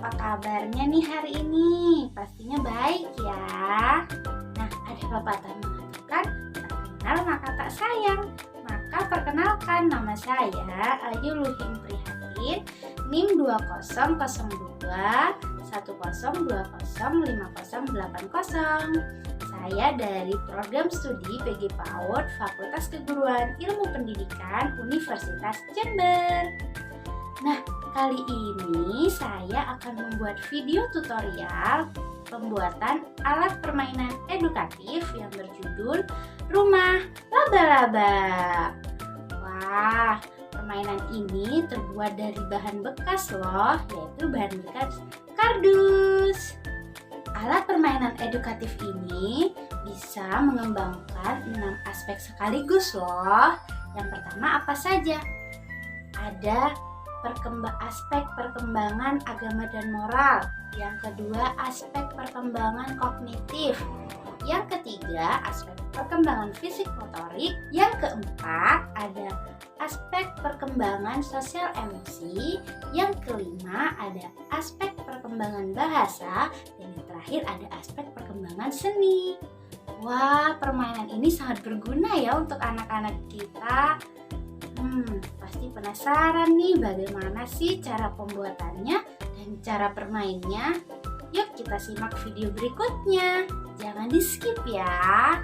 apa kabarnya nih hari ini? Pastinya baik ya. Nah, ada pepatah mengatakan, tak kenal maka tak sayang. Maka perkenalkan, nama saya Ayu Luhing Prihatin, NIM 2002 10205080. Saya dari program studi PG PAUD Fakultas Keguruan Ilmu Pendidikan Universitas Jember. Nah, kali ini saya akan membuat video tutorial pembuatan alat permainan edukatif yang berjudul Rumah Laba-Laba. Wah, permainan ini terbuat dari bahan bekas loh, yaitu bahan bekas kardus. Alat permainan edukatif ini bisa mengembangkan 6 aspek sekaligus loh. Yang pertama apa saja? Ada aspek perkembangan agama dan moral. Yang kedua, aspek perkembangan kognitif. Yang ketiga, aspek perkembangan fisik motorik. Yang keempat, ada aspek perkembangan sosial emosi. Yang kelima, ada aspek perkembangan bahasa. Dan yang terakhir, ada aspek perkembangan seni. Wah, permainan ini sangat berguna ya untuk anak-anak kita. Pasti penasaran nih bagaimana sih cara pembuatannya dan cara bermainnya. Yuk kita simak video berikutnya. Jangan di skip ya.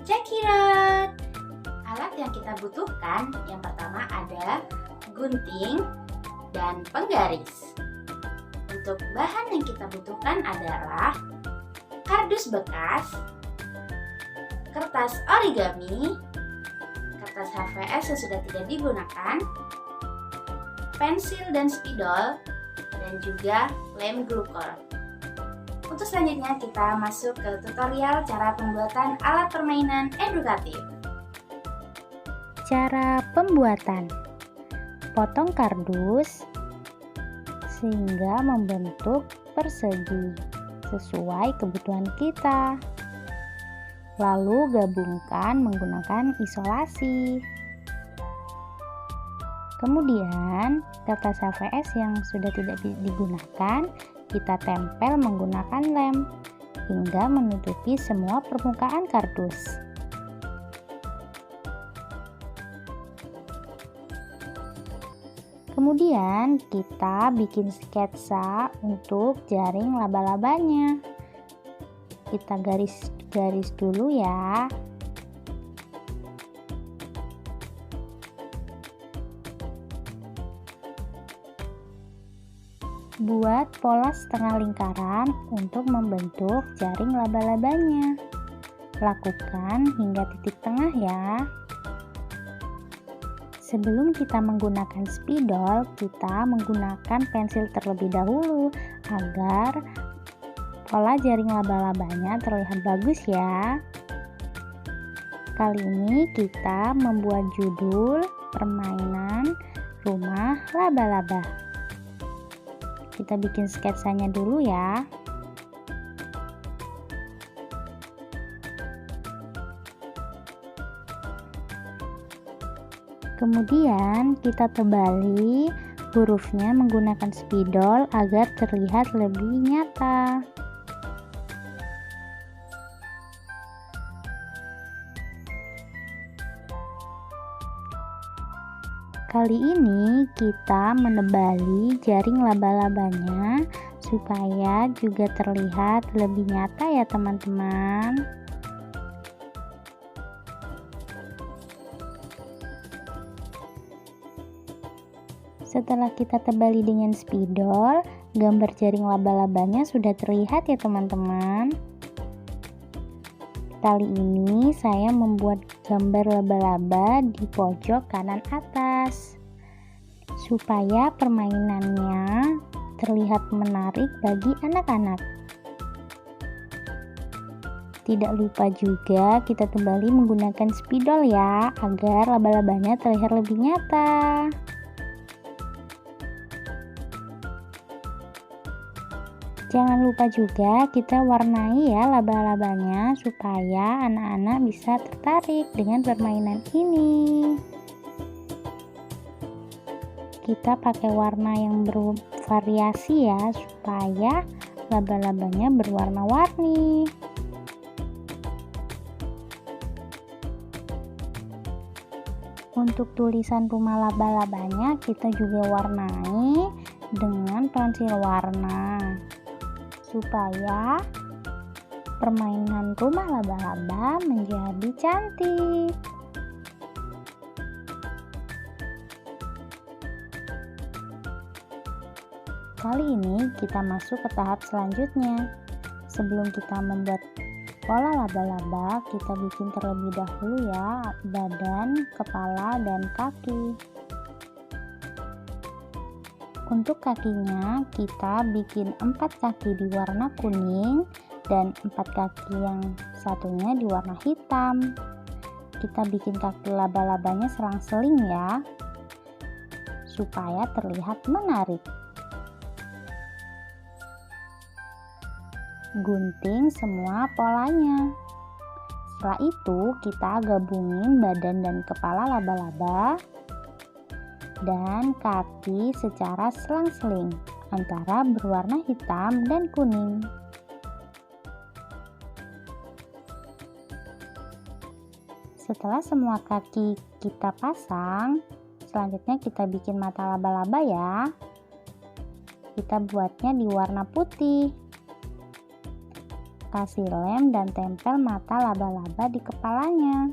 Check it out. Alat yang kita butuhkan, yang pertama ada gunting dan penggaris. Untuk bahan yang kita butuhkan adalah kardus bekas, kertas origami, kertas HVS yang sudah tidak digunakan, pensil dan spidol, dan juga lem glukol. Untuk selanjutnya kita masuk ke tutorial cara pembuatan alat permainan edukatif. Cara pembuatan: potong kardus sehingga membentuk persegi sesuai kebutuhan kita. Lalu gabungkan menggunakan isolasi. Kemudian kertas HVS yang sudah tidak digunakan kita tempel menggunakan lem hingga menutupi semua permukaan kardus. Kemudian kita bikin sketsa untuk jaring laba-labanya. Kita garis dulu ya. Buat pola setengah lingkaran untuk membentuk jaring laba-labanya. Lakukan hingga titik tengah ya. Sebelum kita menggunakan spidol, kita menggunakan pensil terlebih dahulu agar pola jaring laba-labanya terlihat bagus ya. Kali ini kita membuat judul permainan rumah laba-laba. Kita bikin sketsanya dulu ya. Kemudian kita tebali hurufnya menggunakan spidol agar terlihat lebih nyata. Kali ini kita menebali jaring laba-labanya supaya juga terlihat lebih nyata ya teman-teman. Setelah kita tebali dengan spidol, gambar jaring laba-labanya sudah terlihat ya teman-teman. Kali ini saya membuat gambar laba-laba di pojok kanan atas supaya permainannya terlihat menarik bagi anak-anak. Tidak lupa juga kita tebali menggunakan spidol ya, agar laba-labanya terlihat lebih nyata. Jangan lupa juga kita warnai ya laba-labanya supaya anak-anak bisa tertarik dengan permainan ini. Kita pakai warna yang bervariasi ya, supaya laba-labanya berwarna-warni. Untuk tulisan rumah laba-labanya kita juga warnai dengan pensil warna supaya permainan rumah laba-laba menjadi cantik. Kali ini kita masuk ke tahap selanjutnya. Sebelum kita membuat pola laba-laba, kita bikin terlebih dahulu ya badan, kepala, dan kaki. Untuk kakinya kita bikin 4 kaki di warna kuning dan 4 kaki yang satunya di warna hitam. Kita bikin kaki laba-labanya selang-seling ya, supaya terlihat menarik. Gunting semua polanya. Setelah itu kita gabungin badan dan kepala laba-laba dan kaki secara selang-seling antara berwarna hitam dan kuning. Setelah semua kaki kita pasang, selanjutnya kita bikin mata laba-laba ya. Kita buatnya di warna putih. Kasih lem dan tempel mata laba-laba di kepalanya.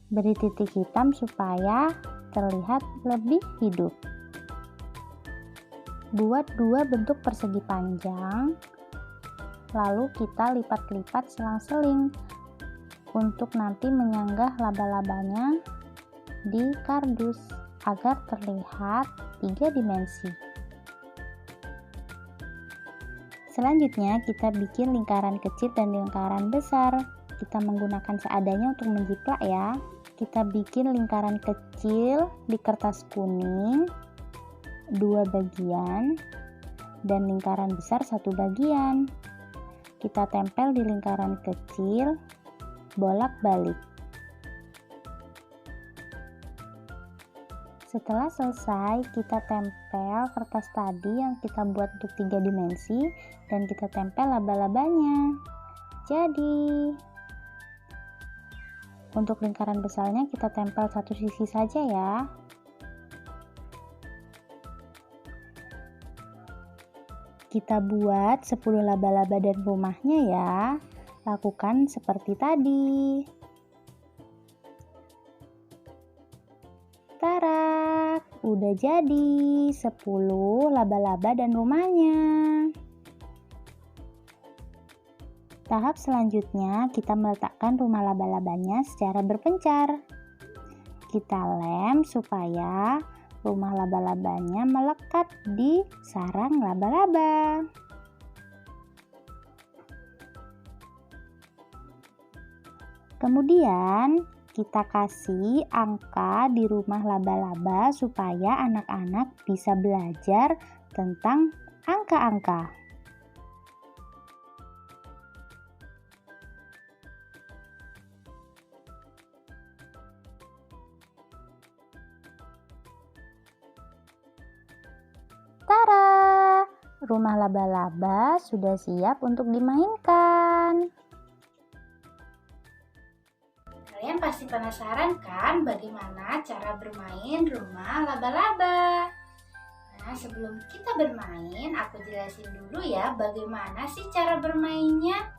Beri titik hitam supaya terlihat lebih hidup. Buat 2 bentuk persegi panjang, lalu kita lipat-lipat selang-seling untuk nanti menyanggah laba-labanya di kardus agar terlihat 3 dimensi. Selanjutnya kita bikin lingkaran kecil dan lingkaran besar. Kita menggunakan seadanya untuk menjiplak ya. Kita bikin lingkaran kecil di kertas kuning 2 bagian dan lingkaran besar 1 bagian. Kita tempel di lingkaran kecil bolak-balik. Setelah selesai, kita tempel kertas tadi yang kita buat untuk 3 dimensi dan kita tempel laba-labanya. Jadi, untuk lingkaran besarnya kita tempel satu sisi saja ya. Kita buat 10 laba-laba dan rumahnya ya. Lakukan seperti tadi. Tarak, udah jadi 10 laba-laba dan rumahnya. Tahap selanjutnya kita meletakkan rumah laba-labanya secara berpencar. Kita lem supaya rumah laba-labanya melekat di sarang laba-laba. Kemudian kita kasih angka di rumah laba-laba supaya anak-anak bisa belajar tentang angka-angka. Tara, rumah laba-laba sudah siap untuk dimainkan. Kalian pasti penasaran kan bagaimana cara bermain rumah laba-laba? Nah, sebelum kita bermain, aku jelasin dulu ya bagaimana sih cara bermainnya.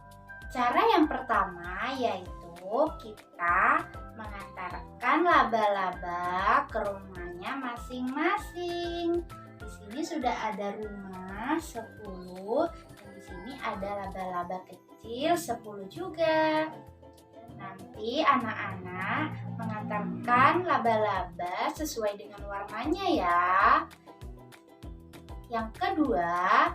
Cara yang pertama yaitu kita mengantarkan laba-laba ke rumahnya masing-masing. Di sini sudah ada rumah 10 dan di sini ada laba-laba kecil 10 juga. Nanti anak-anak mengantarkan laba-laba sesuai dengan warnanya ya. Yang kedua,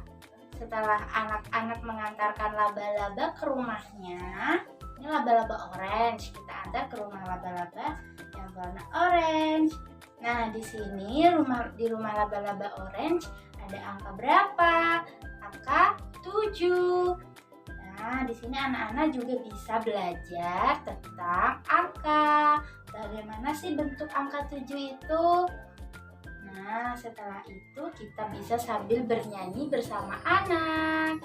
setelah anak-anak mengantarkan laba-laba ke rumahnya, ini laba-laba orange, kita antar ke rumah laba-laba yang warna orange. Nah, di sini di rumah laba-laba orange ada angka berapa? Angka 7. Nah, di sini anak-anak juga bisa belajar tentang angka. Bagaimana sih bentuk angka 7 itu? Nah, setelah itu kita bisa sambil bernyanyi bersama anak.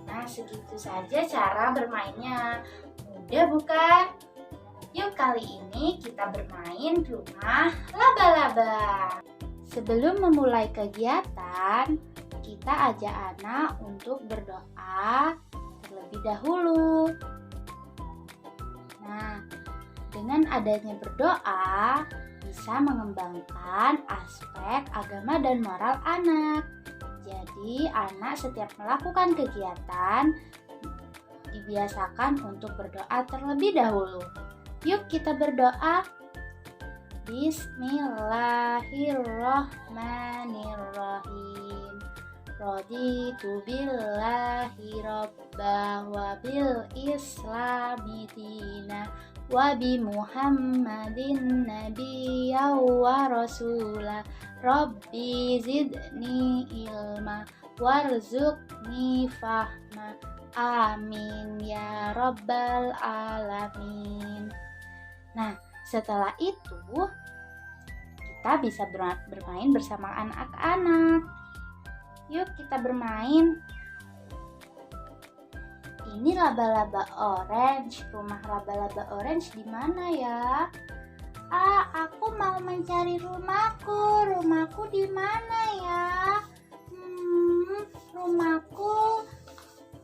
Nah, segitu saja cara bermainnya. Mudah bukan? Yuk kali ini kita bermain rumah laba-laba. Sebelum memulai kegiatan, kita ajak anak untuk berdoa terlebih dahulu. Nah, dengan adanya berdoa, bisa mengembangkan aspek agama dan moral anak. Jadi, anak setiap melakukan kegiatan dibiasakan untuk berdoa terlebih dahulu. Yuk kita berdoa. Bismillahirrahmanirrahim. Raditu billahi rabbah wa bil islami dina wa bi Muhammadin nabiyya wa rasula. Rabbi zidni ilma warzuqni fahma. Amin ya rabbal alamin. Nah, setelah itu kita bisa bermain bersama anak-anak. Yuk kita bermain. Ini laba-laba orange. Rumah laba-laba orange di mana ya? Aku mau mencari rumahku. Rumahku di mana ya? Rumahku.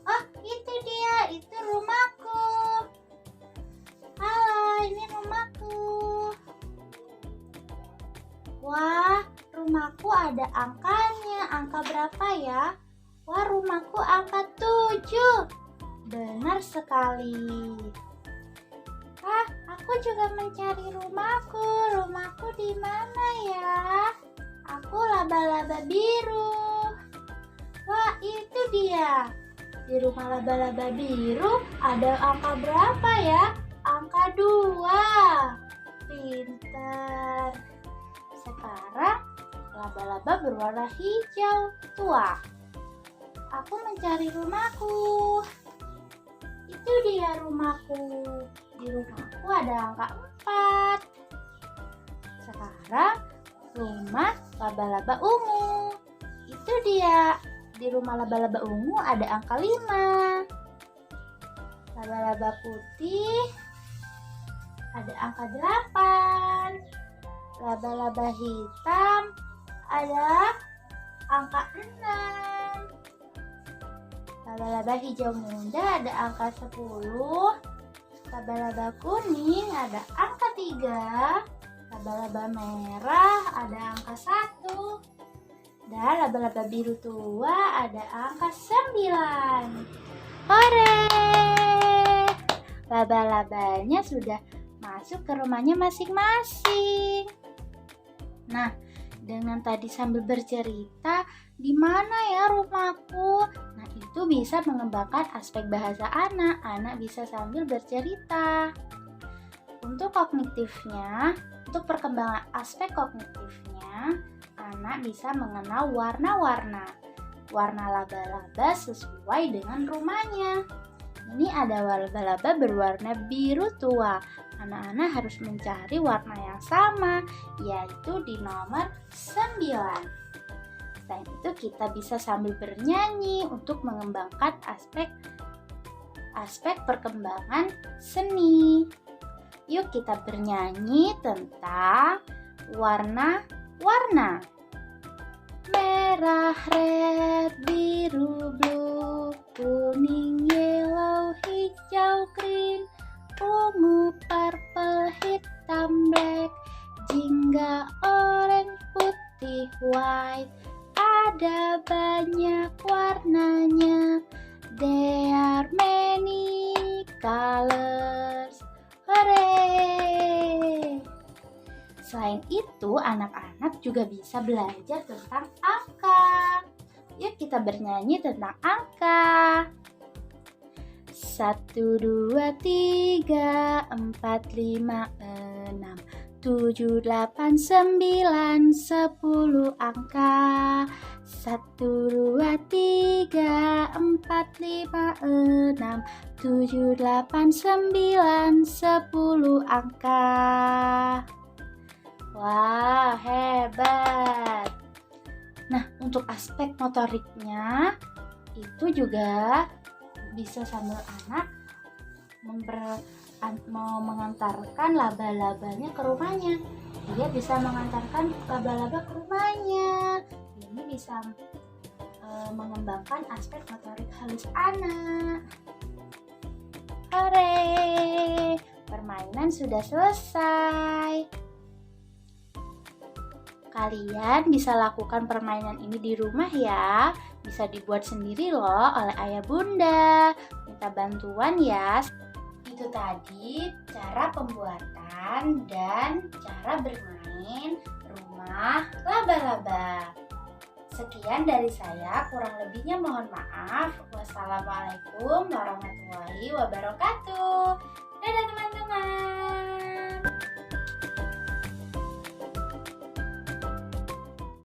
Oh, itu dia. Itu rumahku. Halo, ini rumahku. Wah, rumahku ada angkanya. Angka berapa ya? Wah, rumahku angka 7. Benar sekali. Aku juga mencari rumahku. Rumahku di mana ya? Aku laba-laba biru. Wah, itu dia. Di rumah laba-laba biru ada angka berapa ya? Angka 2. Pintar. Sekarang laba-laba berwarna hijau tua. Aku mencari rumahku. Itu dia rumahku. Di rumahku ada angka 4. Sekarang rumah laba-laba ungu. Itu dia. Di rumah laba-laba ungu ada angka 5. Laba-laba putih ada angka 8. Laba-laba hitam ada angka 6. Laba-laba hijau muda ada angka 10. Laba-laba kuning ada angka 3. Laba-laba merah ada angka 1. Dan laba-laba biru tua ada angka 9. Hore! Laba-labanya sudah masuk ke rumahnya masing-masing. Nah, dengan tadi sambil bercerita, di mana ya rumahku? Nah, itu bisa mengembangkan aspek bahasa anak. Anak bisa sambil bercerita. Untuk kognitifnya, untuk perkembangan aspek kognitifnya, anak bisa mengenal warna-warna. Warna laba-laba sesuai dengan rumahnya. Ini ada laba-laba berwarna biru tua. Anak-anak harus mencari warna yang sama, yaitu di nomor 9. Selain itu kita bisa sambil bernyanyi untuk mengembangkan aspek perkembangan seni. Yuk kita bernyanyi tentang warna-warna. Merah, red, biru, blue, kuning, yellow, hijau, green, ungu, purple, hitam, black, jingga, orange, putih, white. Ada banyak warnanya. There are many colors. Hooray! Selain itu, anak-anak juga bisa belajar tentang angka. Yuk kita bernyanyi tentang angka. 1, 2, 3, 4, 5, 6, 7, 8, 9, 10 angka. 1, 2, 3, 4, 5, 6, 7, 8, 9, 10 angka. Wah, hebat. Nah, untuk aspek motoriknya itu juga bisa sambil anak mau mengantarkan laba-labanya ke rumahnya. Dia bisa mengantarkan laba-laba ke rumahnya. Ini bisa mengembangkan aspek motorik halus anak. Hore, permainan sudah selesai. Kalian bisa lakukan permainan ini di rumah ya. Bisa dibuat sendiri loh oleh ayah bunda. Minta bantuan ya. Itu tadi cara pembuatan dan cara bermain rumah laba-laba. Sekian dari saya, kurang lebihnya mohon maaf. Wassalamualaikum warahmatullahi wabarakatuh. Dadah teman-teman.